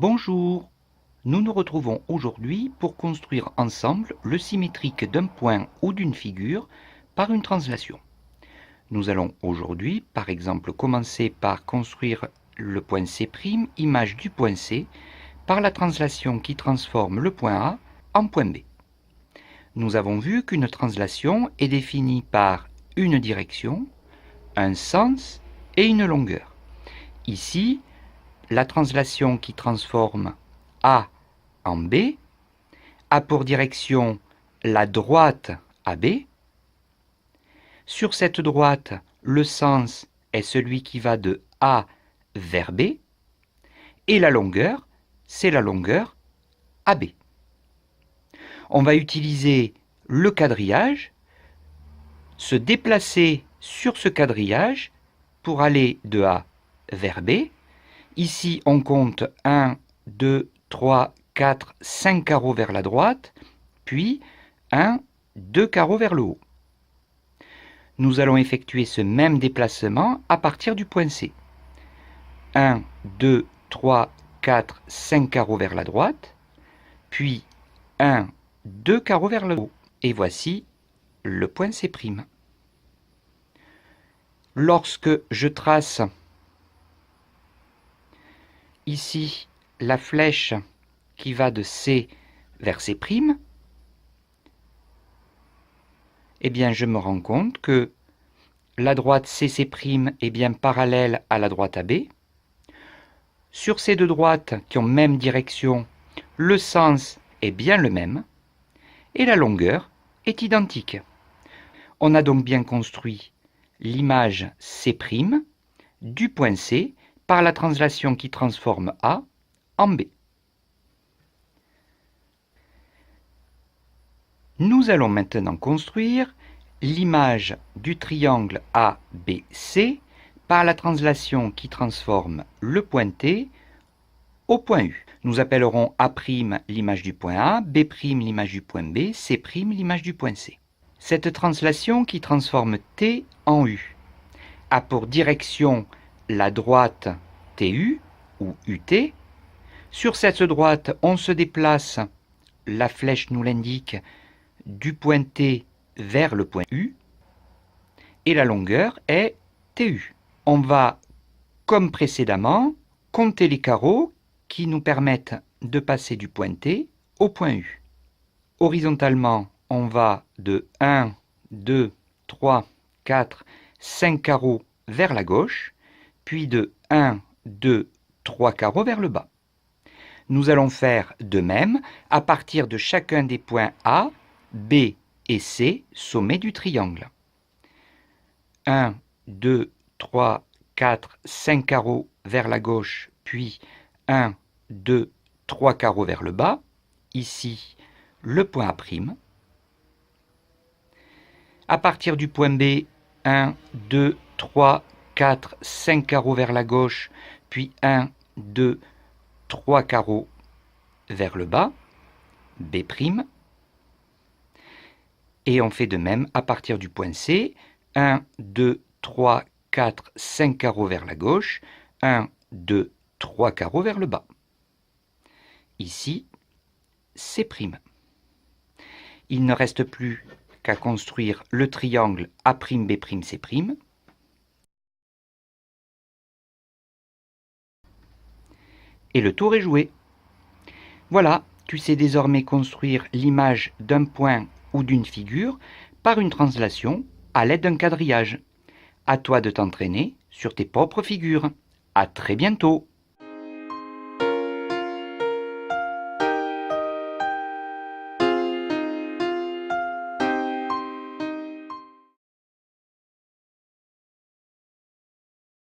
Bonjour, nous nous retrouvons aujourd'hui pour construire ensemble le symétrique d'un point ou d'une figure par une translation. Nous allons aujourd'hui, par exemple, commencer par construire le point C', image du point C, par la translation qui transforme le point A en point B. Nous avons vu qu'une translation est définie par une direction, un sens et une longueur. Ici, la translation qui transforme A en B a pour direction la droite AB. Sur cette droite, le sens est celui qui va de A vers B et la longueur, c'est la longueur AB. On va utiliser le quadrillage, se déplacer sur ce quadrillage pour aller de A vers B. Ici, on compte 1, 2, 3, 4, 5 carreaux vers la droite, puis 1, 2 carreaux vers le haut. Nous allons effectuer ce même déplacement à partir du point C. 1, 2, 3, 4, 5 carreaux vers la droite, puis 1, 2 carreaux vers le haut. Et voici le point C'. Lorsque je trace ici la flèche qui va de C vers C', eh bien je me rends compte que la droite CC' est bien parallèle à la droite AB. Sur ces deux droites qui ont même direction, le sens est bien le même et la longueur est identique. On a donc bien construit l'image C' du point C par la translation qui transforme A en B. Nous allons maintenant construire l'image du triangle ABC par la translation qui transforme le point T au point U. Nous appellerons A' l'image du point A, B' l'image du point B, C' l'image du point C. Cette translation qui transforme T en U a pour direction la droite TU ou UT. Sur cette droite, on se déplace, la flèche nous l'indique, du point T vers le point U, et la longueur est TU. On va, comme précédemment, compter les carreaux qui nous permettent de passer du point T au point U. Horizontalement, on va de 1, 2, 3, 4, 5 carreaux vers la gauche, puis de 1, 2, 3 carreaux vers le bas. Nous allons faire de même à partir de chacun des points A, B et C, sommet du triangle. 1, 2, 3, 4, 5 carreaux vers la gauche, puis 1, 2, 3 carreaux vers le bas. Ici, le point A'. À partir du point B, 1, 2, 3, 4, 5 carreaux vers la gauche, puis 1, 2, 3 carreaux vers le bas, B'. Et on fait de même à partir du point C, 1, 2, 3, 4, 5 carreaux vers la gauche, 1, 2, 3 carreaux vers le bas. Ici, C'. Il ne reste plus qu'à construire le triangle A'B', C'. Et le tour est joué. Voilà, tu sais désormais construire l'image d'un point ou d'une figure par une translation à l'aide d'un quadrillage. À toi de t'entraîner sur tes propres figures. À très bientôt.